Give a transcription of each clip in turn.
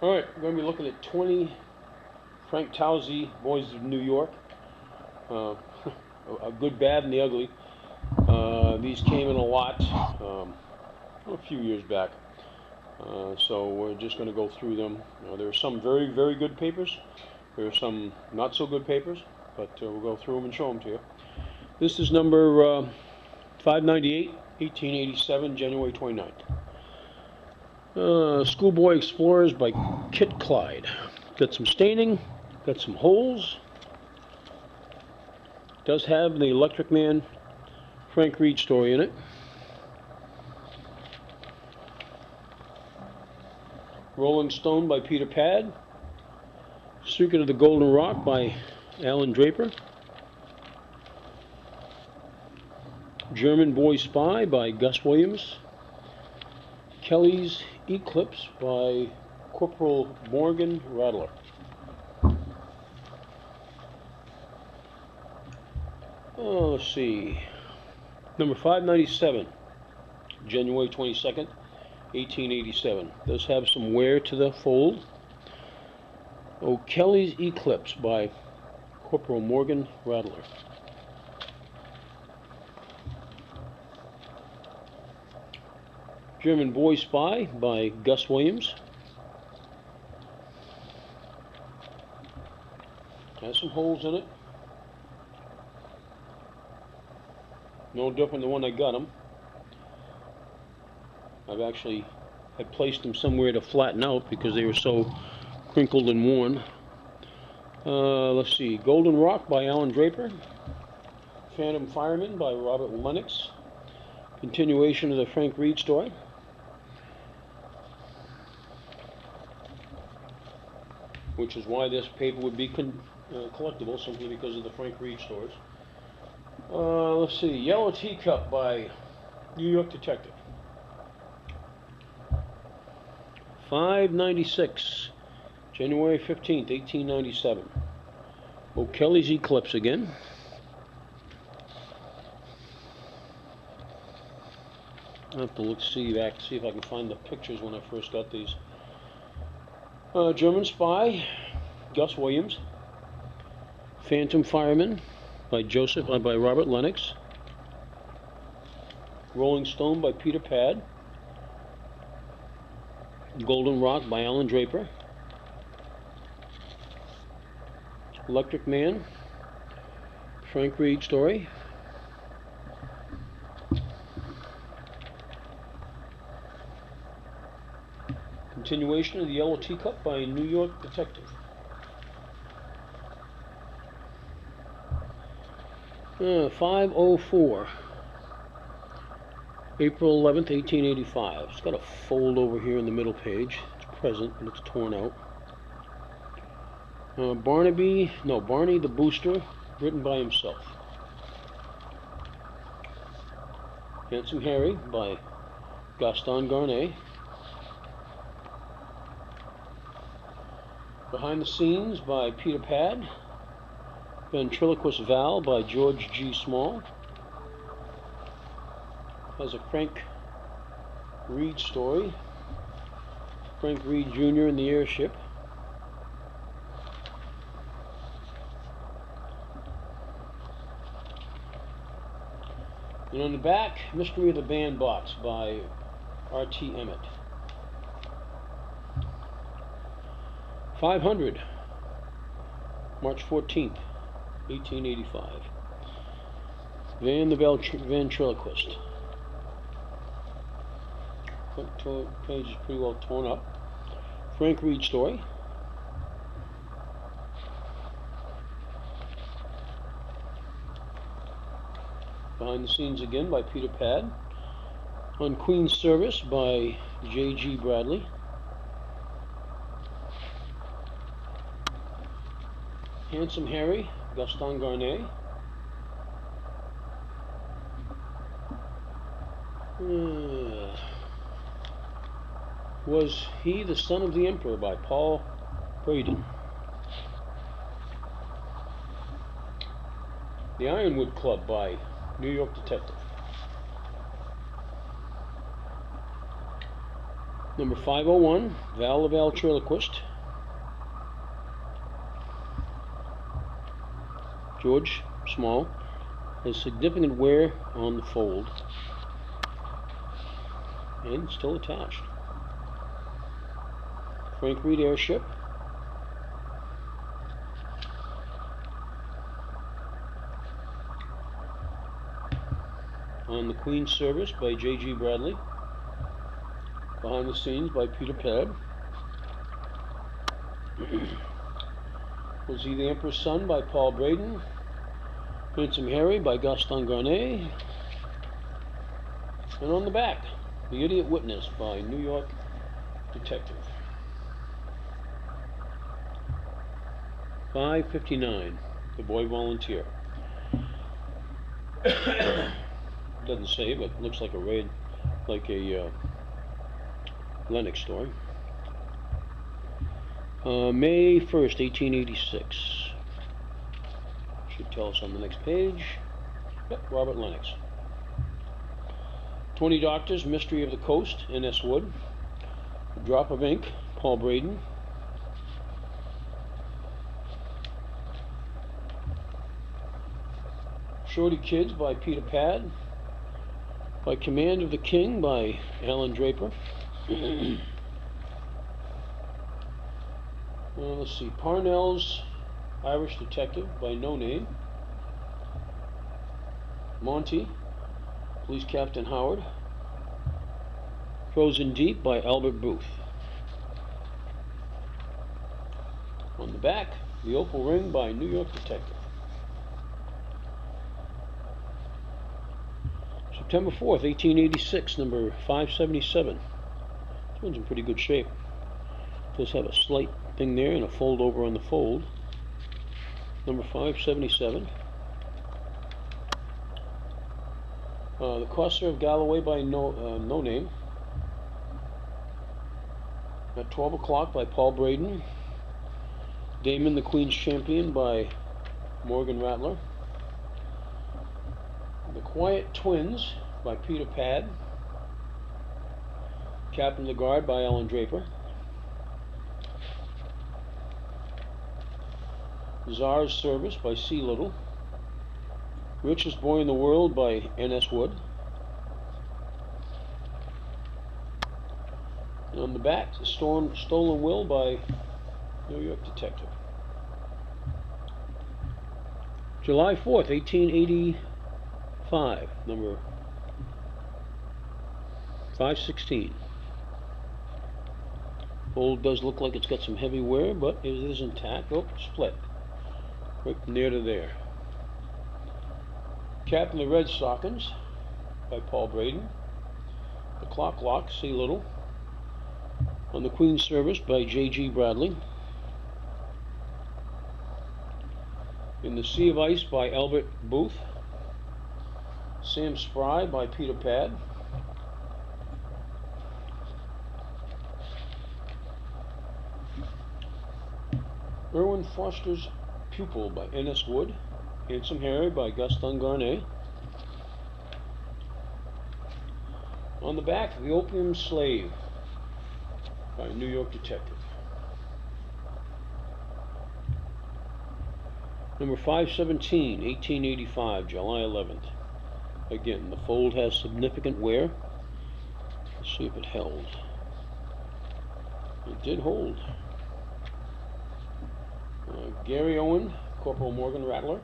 Alright, we're going to be looking at 20 Frank Tousey Boys of New York. A good, bad, and the ugly. These came in a lot a few years back. So we're just going to go through them. There are some very, very good papers. There are some not so good papers, but we'll go through them and show them to you. This is number 598, 1887, January 29th. Schoolboy Explorers by Kit Clyde. Got some staining, got some holes. Does have the Electric Man Frank Reed story in it. Rolling Stone by Peter Pad. Secret of the Golden Rock by Alan Draper. German Boy Spy by Gus Williams. Kelly's Eclipse by Corporal Morgan Rattler. Let's see. Number 597, January 22nd, 1887. Does have some wear to the fold. Kelly's Eclipse by Corporal Morgan Rattler. German Boy Spy by Gus Williams. Has some holes in it. No different than when I got them. I've actually had placed them somewhere to flatten out because they were so crinkled and worn. Let's see. Golden Rock by Alan Draper. Phantom Fireman by Robert Lennox. Continuation of the Frank Reed story. Which is why this paper would be collectible, simply because of the Frank Reed stories. Let's see, Yellow Teacup by New York Detective. 596, January 15th, 1897. Kelly's Eclipse again. I have to look, see if I can find the pictures when I first got these. German Spy, Gus Williams. Phantom Fireman by Robert Lennox. Rolling Stone by Peter Pad. Golden Rock by Alan Draper. Electric Man, Frank Reed story. Continuation of the Yellow Teacup by New York Detective. 504, April 11th, 1885. It's got a fold over here in the middle page. It's present, but it's torn out. Barney the Booster, written by himself. Handsome Harry by Gaston Garnet. Behind the Scenes by Peter Pad. Ventriloquist Val by George G. Small. Has a Frank Reed story. Frank Reed Jr. in the airship. And on the back, Mystery of the Bandbox by R.T. Emmett. 500, March 14th, 1885. Van the Ventriloquist. Front page is pretty well torn up. Frank Reed story. Behind the Scenes again by Peter Pad. On Queen's Service by J.G. Bradley. Handsome Harry, Gaston Garnet. Was He the Son of the Emperor by Paul Braden. The Ironwood Club by New York Detective. Number 501, Val the Ventriloquist. George Small has significant wear on the fold and still attached. Frank Reed Airship. On the Queen's Service by J.G. Bradley. Behind the Scenes by Peter Pad. Was He the Emperor's Son by Paul Braden. Handsome Harry by Gaston Garnet. And on the back, The Idiot Witness by New York Detective. 559, The Boy Volunteer. Doesn't say, but looks like a raid, like a Lennox story. May 1st, 1886. Should tell us on the next page. Yep, Robert Lennox. 20 Doctors, Mystery of the Coast, N.S. Wood. A Drop of Ink, Paul Braden. Shorty Kids by Peter Pad. By Command of the King by Alan Draper. Let's see, Parnell's Irish Detective by No Name. Monty, Police Captain Howard. Frozen Deep by Albert Booth. On the back, The Opal Ring by New York Detective. September 4th, 1886, number 577. This one's in pretty good shape. Does have a slight thing there and a fold over on the fold. Number 577. The Corsair of Galloway by No Name. At 12 o'clock by Paul Braden. Damon the Queen's Champion by Morgan Rattler. The Quiet Twins by Peter Pad. Captain of the Guard by Alan Draper. Czar's Service by C. Little. Richest Boy in the World by N.S. Wood. And on the back, The Stolen Will by New York Detective. July 4th, 1885, number 516. Fold does look like it's got some heavy wear, but it is intact. Oh, split. Right from there to there. Captain of the Red Stockings by Paul Braden. The Clock Lock, C. Little. On the Queen's Service by J.G. Bradley. In the Sea of Ice by Albert Booth. Sam Spry by Peter Pad. Irwin Foster's Pupil by N.S. Wood. Handsome Harry by Gaston Garnet. On the back, The Opium Slave by New York Detective. Number 517, 1885, July 11th. Again, the fold has significant wear. Let's see if it held. It did hold. Gary Owen, Corporal Morgan Rattler.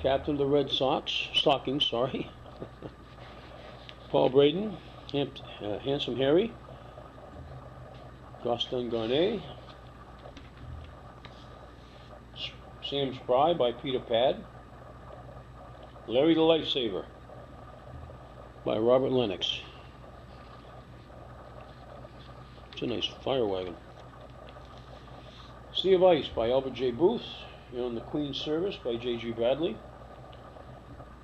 Captain of the Red Stockings, sorry. Paul Braden, Handsome Harry. Gaston Garnet. Sam Spry by Peter Pad. Larry the Lifesaver by Robert Lennox. It's a nice fire wagon. Sea of Ice by Albert J. Booth. On the Queen's Service by J.G. Bradley.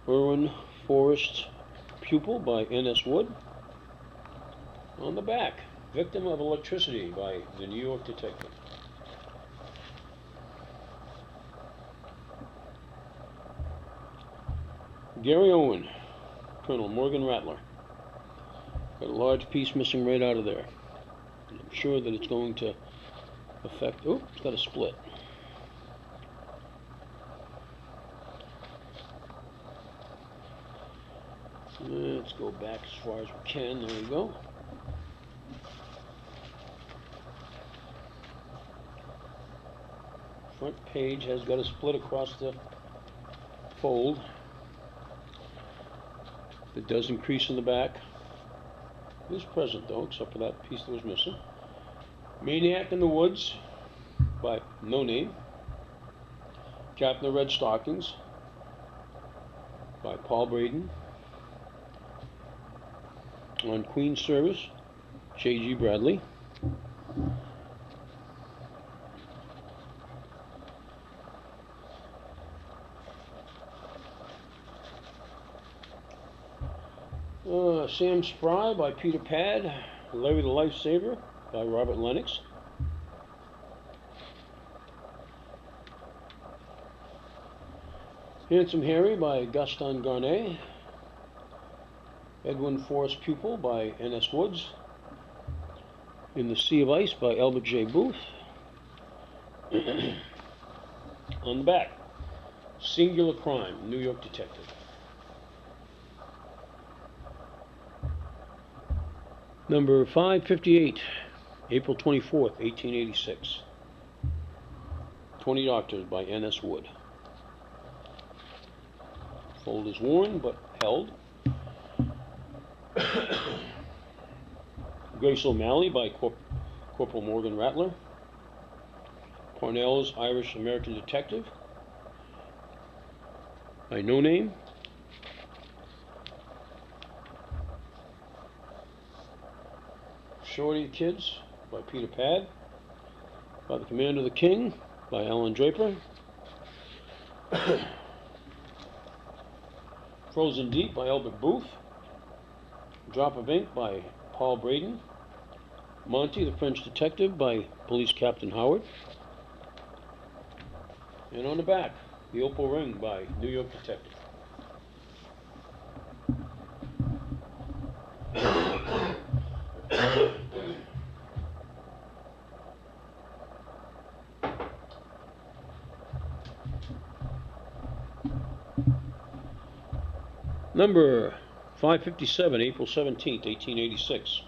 Irwin Forrest's Pupil by N.S. Wood. On the back, Victim of Electricity by the New York Detective. Gary Owen, Colonel Morgan Rattler. Got a large piece missing right out of there. And I'm sure that it's going to affect... Oh, it's got a split. Let's go back as far as we can. There we go. Front page has got a split across the fold. It does increase in the back. It is present though, except for that piece that was missing. Maniac in the Woods by No Name. Captain of Red Stockings by Paul Braden. On Queen's Service, J.G. Bradley. Sam Spry by Peter Pad. Larry the Lifesaver by Robert Lennox. Handsome Harry by Gaston Garnet. Edwin Forrest Pupil by N.S. Woods. In the Sea of Ice by Albert J. Booth. On the back, Singular Crime, New York Detective. Number 558, April 24th, 1886. 20 Doctors by N.S. Wood. Fold is worn but held. Grace O'Malley by Corporal Morgan Rattler. Parnell's Irish American Detective by No Name. Shorty Kids by Peter Pad. By the Command of the King by Alan Draper. Frozen Deep by Albert Booth. Drop of Ink by Paul Braden. Monty the French Detective by Police Captain Howard. And on the back, The Opal Ring by New York Detective. Number 557, April 17th, 1886.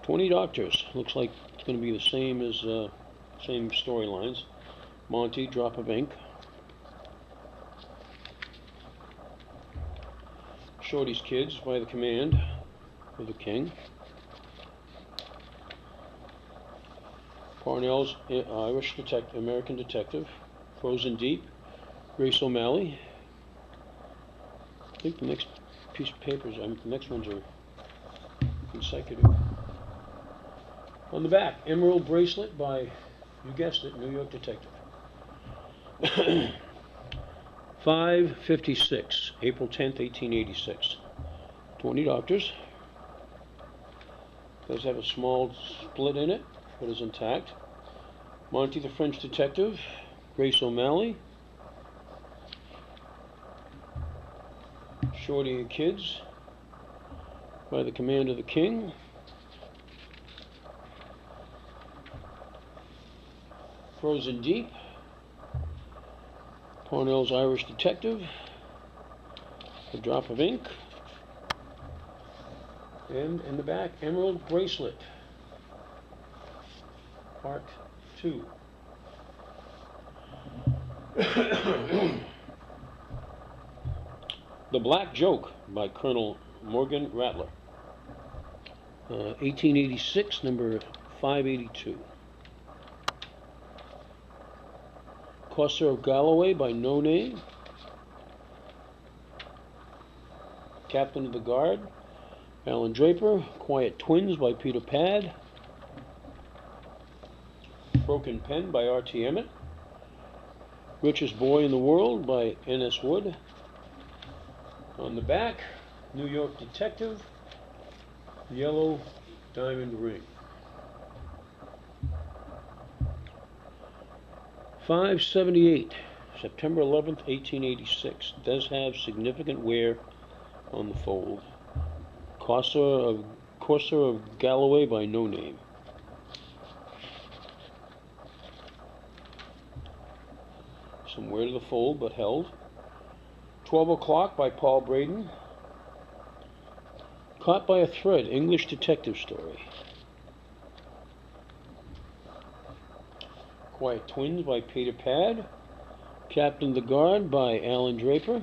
20 Doctors. Looks like it's going to be the same as same storylines. Monty, Drop of Ink. Shorty's Kids by the Command of the King. Parnell's Irish American Detective. Frozen Deep. Grace O'Malley. I think the next piece of papers, the next ones are consecutive. On the back, Emerald Bracelet by, you guessed it, New York Detective. 556, April 10th, 1886. 20 Doctors. Does have a small split in it, but is intact. Monty the French Detective. Grace O'Malley. Shorty and Kids by the Command of the King. Frozen Deep. Parnell's Irish Detective. A Drop of Ink. And in the back, Emerald Bracelet. Part 2. The Black Joke by Colonel Morgan Rattler. 1886, number 582. Courser of Galloway by No Name. Captain of the Guard, Alan Draper. Quiet Twins by Peter Pad. Broken Pen by R.T. Emmett. Richest Boy in the World by N.S. Wood. On the back, New York Detective, Yellow Diamond Ring. 578, September 11th, 1886. Does have significant wear on the fold. Courser of Courser of Galloway by No Name. Somewhere to the Fold, but held. 12 O'Clock by Paul Braden. Caught by a Thread, English detective story. Quiet Twins by Peter Pad. Captain of the Guard by Alan Draper.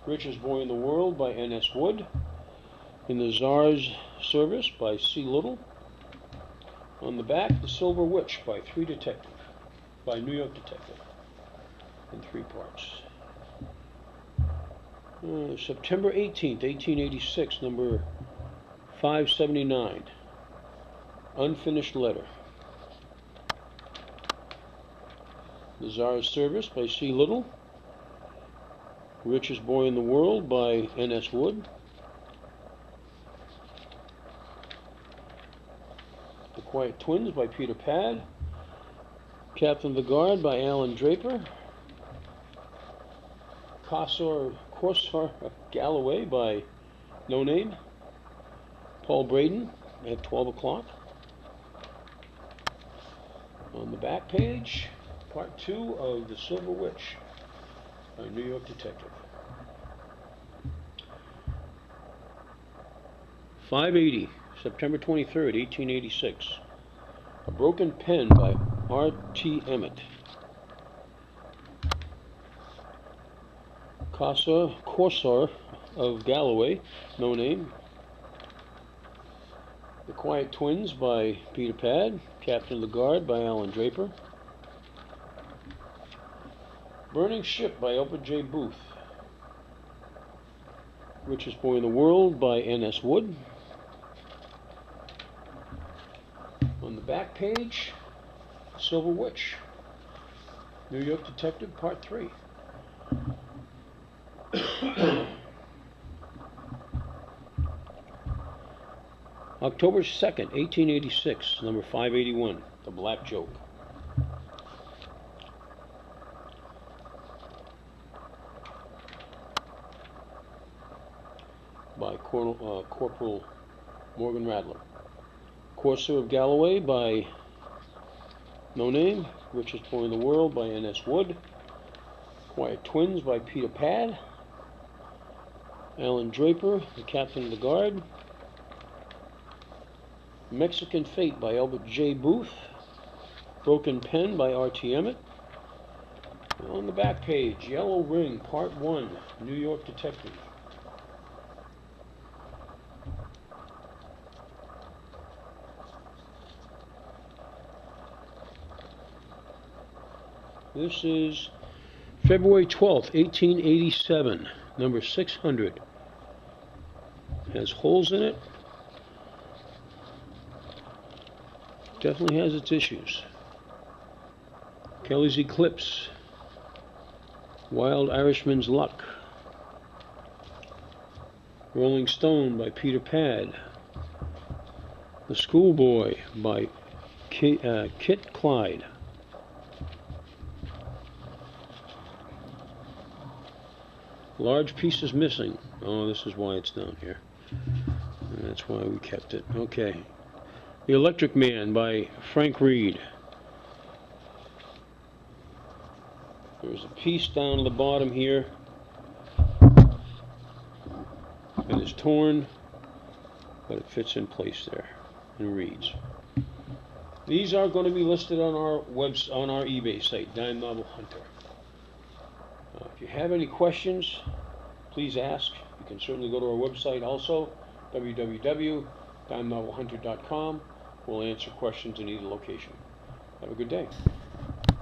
Richest Boy in the World by N.S. Wood. In the Czar's Service by C. Little. On the back, The Silver Witch by New York Detective, in 3 parts. September 18th, 1886, number 579. Unfinished Letter. The Czar's Service by C. Little. Richest Boy in the World by N.S. Wood. The Quiet Twins by Peter Pad. Captain of the Guard by Alan Draper. Courser of Galloway by No Name. Paul Braden at 12 O'Clock. On the back page, Part 2 of The Silver Witch by New York Detective. 580, September 23rd, 1886. A Broken Pen by R.T. Emmett. Courser of Galloway, No Name. The Quiet Twins by Peter Pad. Captain of the Guard by Alan Draper. Burning Ship by Albert J. Booth. Richest Boy in the World by N.S. Wood. On the back page, Silver Witch, New York Detective, Part 3. October 2nd, 1886, number 581, The Black Joke. By Corporal Morgan Radler. Courser of Galloway by No Name. Richest Boy in the World by N.S. Wood. Quiet Twins by Peter Pad. Alan Draper, The Captain of the Guard. Mexican Fate by Albert J. Booth. Broken Pen by R.T. Emmett. On the back page, Yellow Ring, Part 1, New York Detective. This is February 12th, 1887, number 600. Has holes in it. Definitely has its issues. Kelly's Eclipse. Wild Irishman's Luck. Rolling Stone by Peter Pad. The Schoolboy by Kit Clyde. Large Pieces Missing. Oh, this is why it's down here. And that's why we kept it. Okay. The Electric Man by Frank Reed. There's a piece down at the bottom here. It is torn, but it fits in place there and reads. These are going to be listed on our eBay site, DIMENOVELHUNTER. If you have any questions, please ask. You can certainly go to our website also, www.dimenovelhunter.com. We'll answer questions in either location. Have a good day.